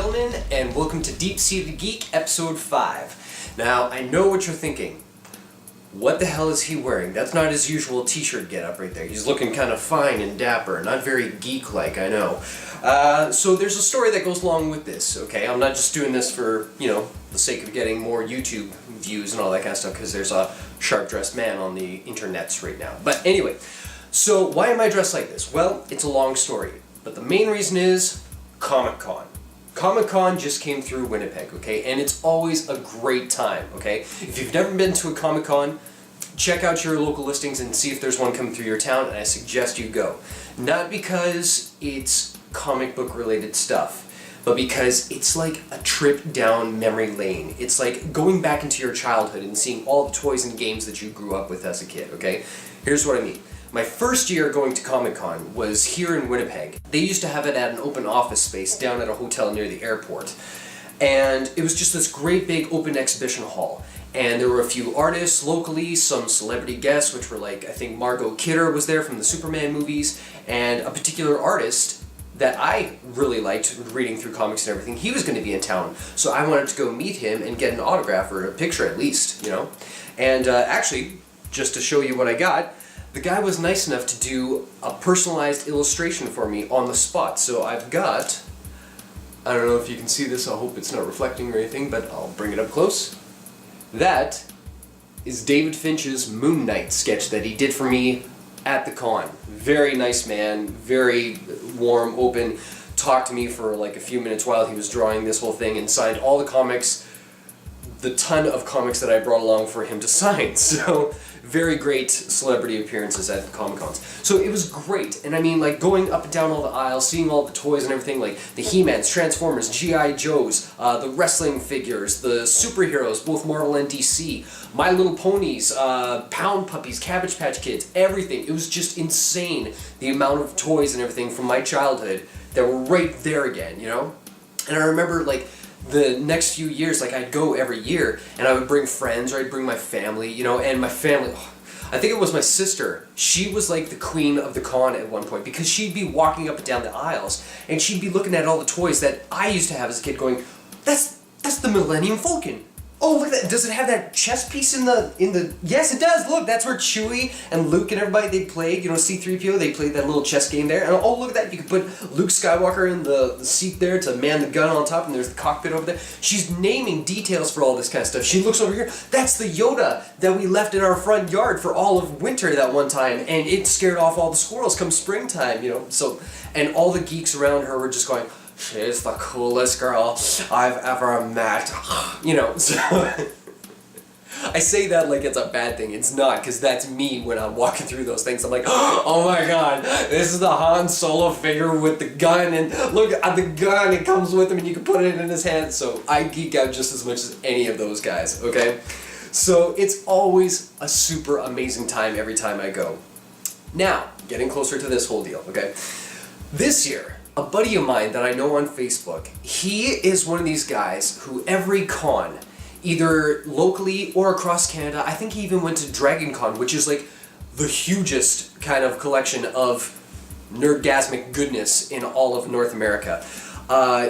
gentlemen, and welcome to Deep-Seated Geek, Episode 5. Now, I know what you're thinking. What the hell is he wearing? That's not his usual t-shirt getup right there. He's looking kind of fine and dapper, not very geek-like, I know. So there's a story that goes along with this, okay? I'm not just doing this for, the sake of getting more YouTube views and all that kind of stuff, because there's a sharp-dressed man on the internets right now. But anyway, so why am I dressed like this? Well, it's a long story, but the main reason is Comic-Con. Comic-Con just came through Winnipeg, okay? And it's always a great time, okay? If you've never been to a Comic-Con, check out your local listings and see if there's one coming through your town, and I suggest you go. Not because it's comic book related stuff, but because it's like a trip down memory lane. It's like going back into your childhood and seeing all the toys and games that you grew up with as a kid, okay? Here's what I mean. My first year going to Comic-Con was here in Winnipeg. They used to have it at an open office space down at a hotel near the airport. And it was just this great big open exhibition hall. And there were a few artists locally, some celebrity guests, which were like, I think Margot Kidder was there from the Superman movies, and a particular artist that I really liked reading through comics and everything, he was going to be in town. So I wanted to go meet him and get an autograph or a picture at least, And actually, just to show you what I got, the guy was nice enough to do a personalized illustration for me on the spot. So I've got, I don't know if you can see this, I hope it's not reflecting or anything, but I'll bring it up close. That is David Finch's Moon Knight sketch that he did for me at the con. Very nice man, very warm, open, talked to me for like a few minutes while he was drawing this whole thing and signed all the comics, the ton of comics that I brought along for him to sign. So very great celebrity appearances at the Comic-Cons. So it was great, and I mean, like, going up and down all the aisles, seeing all the toys and everything, like the He-Mans, Transformers, G.I. Joes, the wrestling figures, the superheroes, both Marvel and DC, My Little Ponies, Pound Puppies, Cabbage Patch Kids, everything. It was just insane, the amount of toys and everything from my childhood that were right there again, And I remember, like, the next few years, like, I'd go every year, and I would bring friends, or I'd bring my family, and my family, I think it was my sister, she was like the queen of the con at one point, because she'd be walking up and down the aisles, and she'd be looking at all the toys that I used to have as a kid going, that's the Millennium Falcon. Oh, look at that. Does it have that chess piece in the... Yes, it does. Look, that's where Chewie and Luke and everybody, they played, C-3PO, they played that little chess game there. And oh, look at that. You could put Luke Skywalker in the seat there to man the gun on top, and there's the cockpit over there. She's naming details for all this kind of stuff. She looks over here. That's the Yoda that we left in our front yard for all of winter that one time, and it scared off all the squirrels come springtime, So, and all the geeks around her were just going, she's the coolest girl I've ever met, so I say that like it's a bad thing. It's not, because that's me when I'm walking through those things. I'm like, oh my god, this is the Han Solo figure with the gun, and look at the gun, it comes with him and you can put it in his hand. So I geek out just as much as any of those guys, okay? So it's always a super amazing time every time I go. Now, getting closer to this whole deal, okay? This year, a buddy of mine that I know on Facebook, he is one of these guys who every con, either locally or across Canada, I think he even went to Dragon Con, which is like the hugest kind of collection of nerdgasmic goodness in all of North America.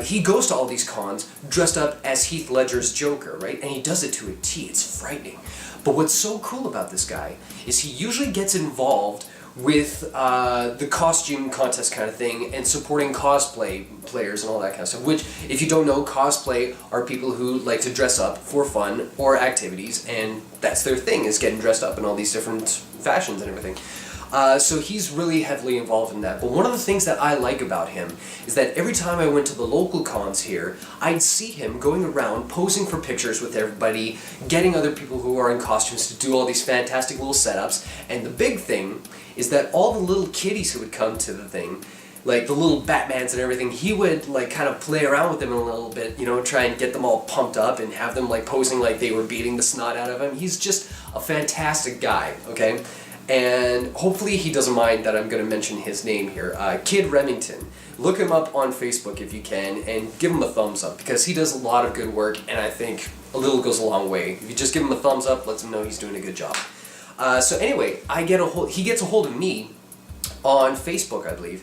He goes to all these cons dressed up as Heath Ledger's Joker, right? And he does it to a T. It's frightening. But what's so cool about this guy is he usually gets involved with the costume contest kind of thing and supporting cosplay players and all that kind of stuff, which, if you don't know, cosplay are people who like to dress up for fun or activities, and that's their thing, is getting dressed up in all these different fashions and everything. So he's really heavily involved in that. But one of the things that I like about him is that every time I went to the local cons here, I'd see him going around posing for pictures with everybody, getting other people who are in costumes to do all these fantastic little setups. And the big thing is that all the little kiddies who would come to the thing, like the little Batmans and everything, he would like kind of play around with them a little bit, try and get them all pumped up and have them like posing like they were beating the snot out of him. He's just a fantastic guy, okay? And hopefully he doesn't mind that I'm going to mention his name here. Kid Remington. Look him up on Facebook if you can, and give him a thumbs up, because he does a lot of good work, and I think a little goes a long way. If you just give him a thumbs up, lets him know he's doing a good job. So anyway, he gets a hold of me on Facebook, I believe,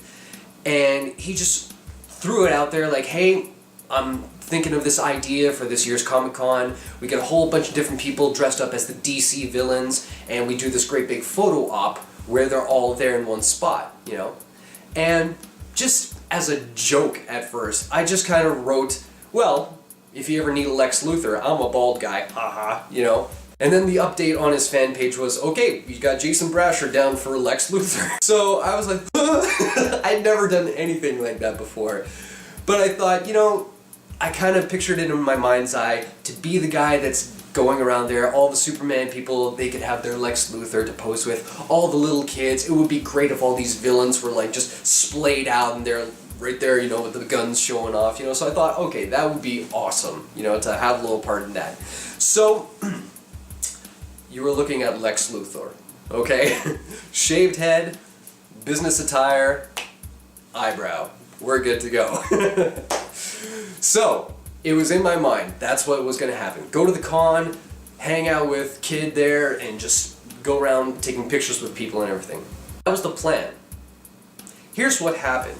and he just threw it out there like, hey, I'm thinking of this idea for this year's Comic-Con. We get a whole bunch of different people dressed up as the DC villains, and we do this great big photo op where they're all there in one spot, you know? And just as a joke at first, I just kind of wrote, well, if you ever need a Lex Luthor, I'm a bald guy, haha, you know? And then the update on his fan page was, okay, you got Jason Brasher down for Lex Luthor. So I was like, I'd never done anything like that before. But I thought, you know, I kind of pictured it in my mind's eye to be the guy that's going around there, all the Superman people, they could have their Lex Luthor to pose with, all the little kids. It would be great if all these villains were like just splayed out and they're right there, you know, with the guns showing off, you know. So I thought, okay, that would be awesome, you know, to have a little part in that. So, you were looking at Lex Luthor, okay? Shaved head, business attire, eyebrow. We're good to go. So, it was in my mind, that's what was going to happen. Go to the con, hang out with Kid there, and just go around taking pictures with people and everything. That was the plan. Here's what happened.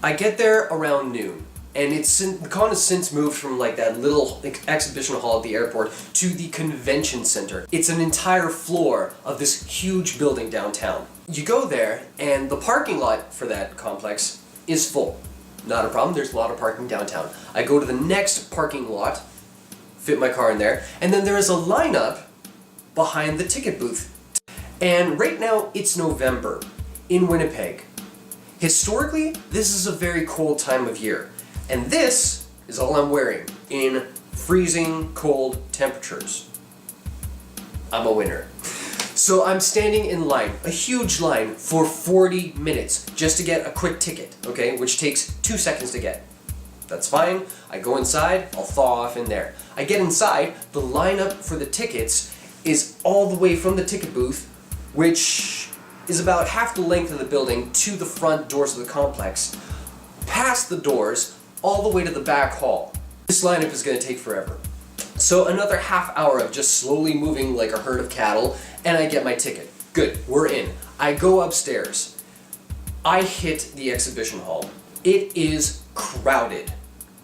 I get there around noon, and the con has since moved from like that little exhibition hall at the airport to the convention center. It's an entire floor of this huge building downtown. You go there, and the parking lot for that complex is full. Not a problem, there's a lot of parking downtown. I go to the next parking lot, fit my car in there, and then there is a lineup behind the ticket booth. And right now, it's November in Winnipeg. Historically, this is a very cold time of year, and this is all I'm wearing in freezing cold temperatures. I'm a winner. So I'm standing in line, a huge line, for 40 minutes just to get a quick ticket, okay, which takes 2 seconds to get. That's fine. I go inside, I'll thaw off in there. I get inside, the lineup for the tickets is all the way from the ticket booth, which is about half the length of the building, to the front doors of the complex, past the doors, all the way to the back hall. This lineup is going to take forever. So another half hour of just slowly moving like a herd of cattle, and I get my ticket. Good, we're in. I go upstairs. I hit the exhibition hall. It is crowded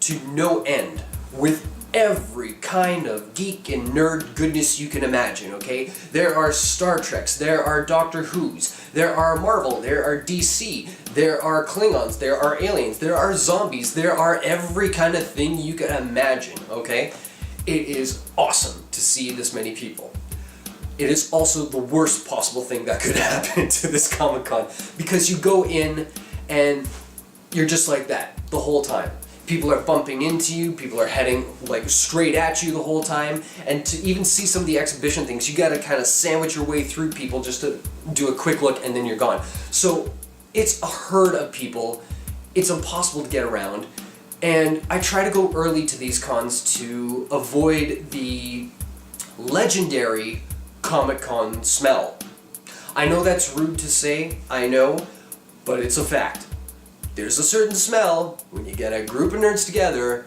to no end with every kind of geek and nerd goodness you can imagine, okay? There are Star Treks, there are Doctor Who's, there are Marvel, there are DC, there are Klingons, there are aliens, there are zombies, there are every kind of thing you can imagine, okay? It is awesome to see this many people. It is also the worst possible thing that could happen to this Comic-Con, because you go in and you're just like that the whole time. People are bumping into you, people are heading like straight at you the whole time, and to even see some of the exhibition things, you gotta kind of sandwich your way through people just to do a quick look and then you're gone. So it's a herd of people, it's impossible to get around, and I try to go early to these cons to avoid the legendary Comic-Con smell. I know that's rude to say, I know, but it's a fact. There's a certain smell when you get a group of nerds together.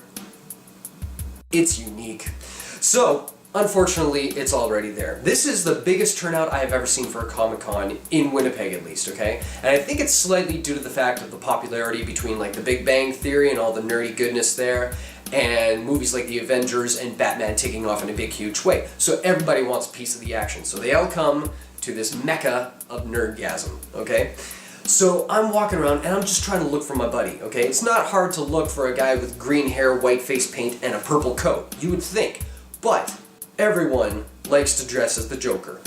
It's unique. So, unfortunately, it's already there. This is the biggest turnout I have ever seen for a Comic-Con, in Winnipeg at least, okay? And I think it's slightly due to the fact of the popularity between like the Big Bang Theory and all the nerdy goodness there, and movies like the Avengers and Batman taking off in a big huge way. So everybody wants a piece of the action. So they all come to this mecca of nerdgasm, okay? So I'm walking around and I'm just trying to look for my buddy, okay? It's not hard to look for a guy with green hair, white face paint, and a purple coat, you would think. But everyone likes to dress as the Joker.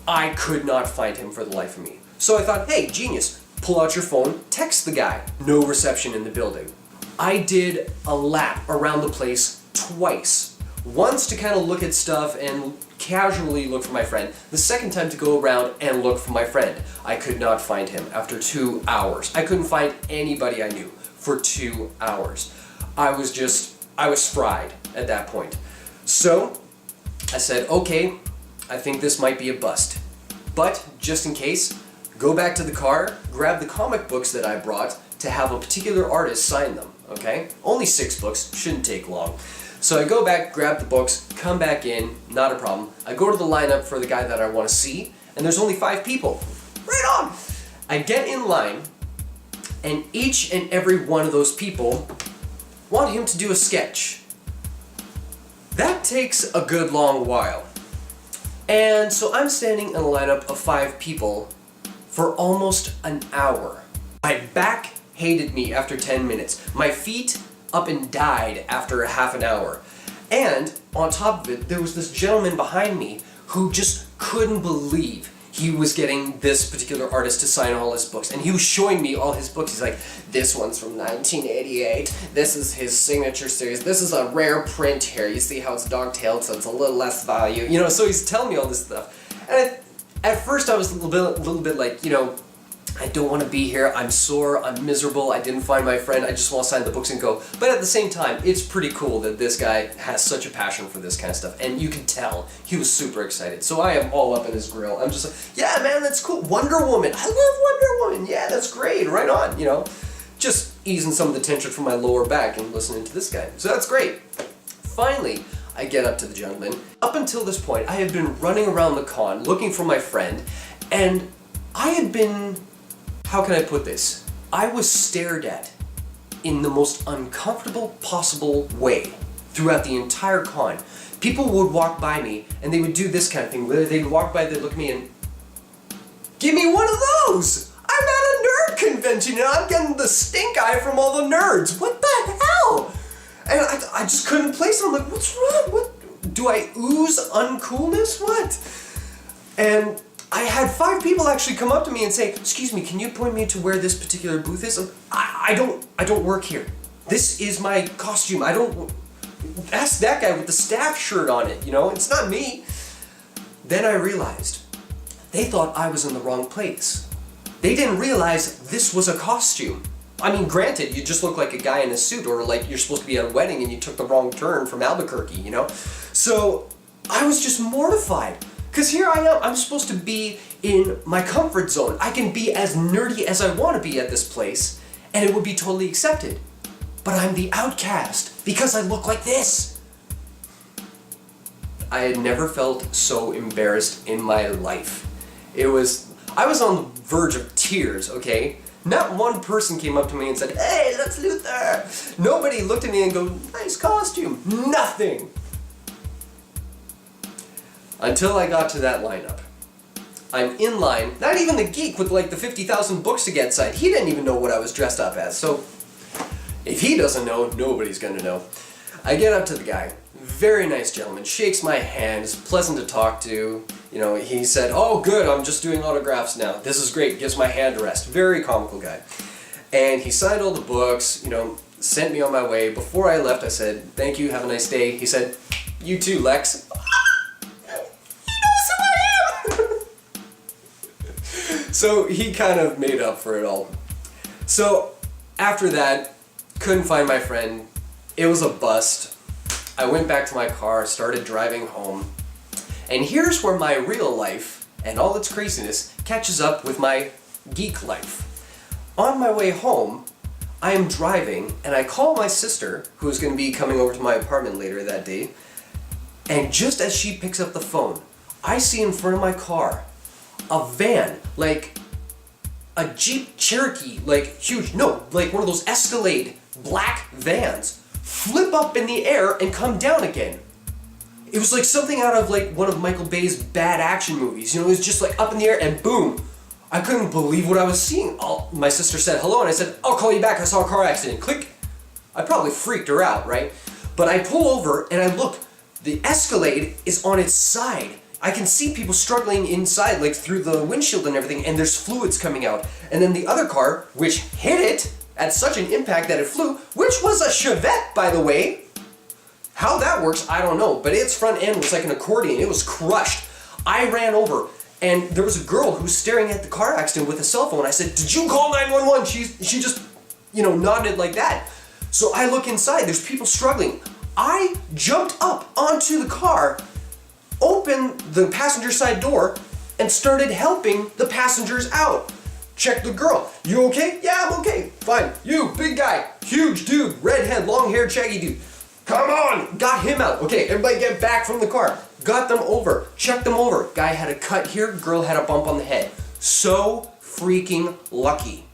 I could not find him for the life of me. So I thought, hey, genius, pull out your phone, text the guy. No reception in the building. I did a lap around the place twice. Once to kind of look at stuff and casually look for my friend. The second time to go around and look for my friend. I could not find him after 2 hours. I couldn't find anybody I knew for 2 hours. I was fried at that point. So, I said, okay, I think this might be a bust. But, just in case, go back to the car, grab the comic books that I brought to have a particular artist sign them, okay? Only 6 books, shouldn't take long. So I go back, grab the books, come back in, not a problem. I go to the lineup for the guy that I want to see, and there's only 5 people. Right on! I get in line, and each and every one of those people want him to do a sketch. That takes a good long while. And so I'm standing in a lineup of 5 people for almost an hour. My back hated me after 10 minutes. My feet up and died after a half an hour. And on top of it, there was this gentleman behind me who just couldn't believe he was getting this particular artist to sign all his books. And he was showing me all his books. He's like, this one's from 1988. This is his signature series. This is a rare print here. You see how it's dog-tailed, so it's a little less value. You know, so he's telling me all this stuff. And at first I was a little bit like, you know, I don't want to be here. I'm sore. I'm miserable. I didn't find my friend. I just want to sign the books and go. But at the same time, it's pretty cool that this guy has such a passion for this kind of stuff. And you can tell he was super excited. So I am all up in his grill. I'm just like, yeah, man, that's cool. Wonder Woman. I love Wonder Woman. Yeah, that's great. Right on, you know. Just easing some of the tension from my lower back and listening to this guy. So that's great. Finally, I get up to the gentleman. Up until this point, I had been running around the con looking for my friend. And I had been... How can I put this? I was stared at in the most uncomfortable possible way throughout the entire con. People would walk by me and they would do this kind of thing. They'd walk by, they'd look at me and give me one of those! I'm at a nerd convention and I'm getting the stink eye from all the nerds. What the hell? And I just couldn't place it. I'm like, what's wrong? What? Do I ooze uncoolness? What? And I had 5 people actually come up to me and say, excuse me, can you point me to where this particular booth is? I don't work here. This is my costume. Ask that guy with the staff shirt on it, you know? It's not me. Then I realized they thought I was in the wrong place. They didn't realize this was a costume. I mean, granted, you just look like a guy in a suit, or like you're supposed to be at a wedding and you took the wrong turn from Albuquerque, you know? So I was just mortified. Because here I am, I'm supposed to be in my comfort zone. I can be as nerdy as I want to be at this place, and it would be totally accepted. But I'm the outcast because I look like this. I had never felt so embarrassed in my life. I was on the verge of tears, okay? Not one person came up to me and said, hey, let's Luther. Nobody looked at me and go, nice costume. Nothing. Until I got to that lineup. I'm in line, not even the geek with like the 50,000 books to get signed. He didn't even know what I was dressed up as, so if he doesn't know, nobody's gonna know. I get up to the guy, very nice gentleman, shakes my hand, is pleasant to talk to. You know, he said, oh good, I'm just doing autographs now. This is great, gives my hand a rest. Very comical guy. And he signed all the books, you know, sent me on my way. Before I left, I said, thank you, have a nice day. He said, you too, Lex. So he kind of made up for it all. So after that, couldn't find my friend. It was a bust. I went back to my car, started driving home. And here's where my real life and all its craziness catches up with my geek life. On my way home, I am driving and I call my sister, who's going to be coming over to my apartment later that day. And just as she picks up the phone, I see in front of my car a van, like a Jeep Cherokee, like huge, no, like one of those Escalade black vans, flip up in the air and come down again. It was like something out of like one of Michael Bay's bad action movies, you know, it was just like up in the air and boom. I couldn't believe what I was seeing. My sister said hello and I said, I'll call you back, I saw a car accident, click. I probably freaked her out, right? But I pull over and I look, the Escalade is on its side. I can see people struggling inside, like through the windshield and everything, and there's fluids coming out. And then the other car, which hit it at such an impact that it flew, which was a Chevette, by the way. How that works, I don't know, but its front end was like an accordion. It was crushed. I ran over, and there was a girl who was staring at the car accident with a cell phone. I said, did you call 911? She just, you know, nodded like that. So I look inside, there's people struggling. I jumped up onto the car, opened the passenger side door, and started helping the passengers out. Check the girl. You okay? Yeah, I'm okay. Fine. You, big guy, huge dude, redhead, long-haired, shaggy dude. Come on! Got him out. Okay, everybody get back from the car. Got them over. Checked them over. Guy had a cut here, girl had a bump on the head. So freaking lucky.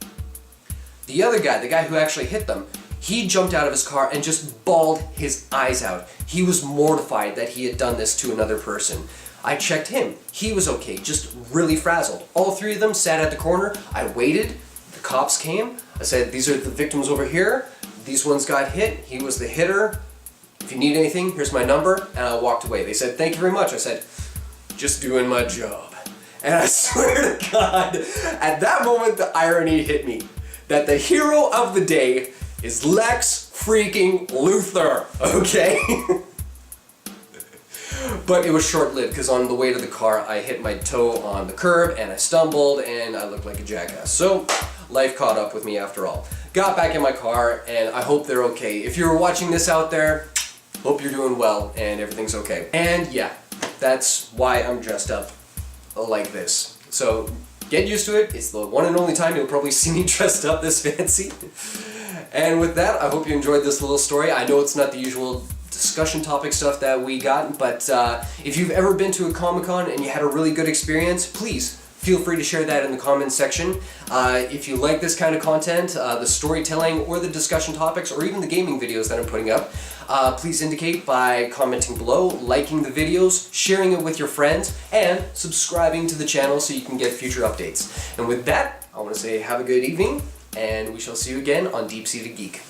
The other guy, the guy who actually hit them, He jumped out of his car and just bawled his eyes out. He was mortified that he had done this to another person. I checked him. He was okay, just really frazzled. All three of them sat at the corner. I waited. The cops came. I said, these are the victims over here. These ones got hit. He was the hitter. If you need anything, here's my number. And I walked away. They said, thank you very much. I said, just doing my job. And I swear to God, at that moment the irony hit me. That the hero of the day is Lex freaking Luthor, okay? But it was short-lived, because on the way to the car, I hit my toe on the curb, and I stumbled, and I looked like a jackass. So, life caught up with me after all. Got back in my car, and I hope they're okay. If you're watching this out there, hope you're doing well, and everything's okay. And yeah, that's why I'm dressed up like this. So, get used to it. It's the one and only time you'll probably see me dressed up this fancy. And with that, I hope you enjoyed this little story. I know it's not the usual discussion topic stuff that we got, but if you've ever been to a Comic-Con and you had a really good experience, please feel free to share that in the comments section. If you like this kind of content, the storytelling or the discussion topics or even the gaming videos that I'm putting up, please indicate by commenting below, liking the videos, sharing it with your friends, and subscribing to the channel so you can get future updates. And with that, I want to say have a good evening, and we shall see you again on Deep Sea the Geek.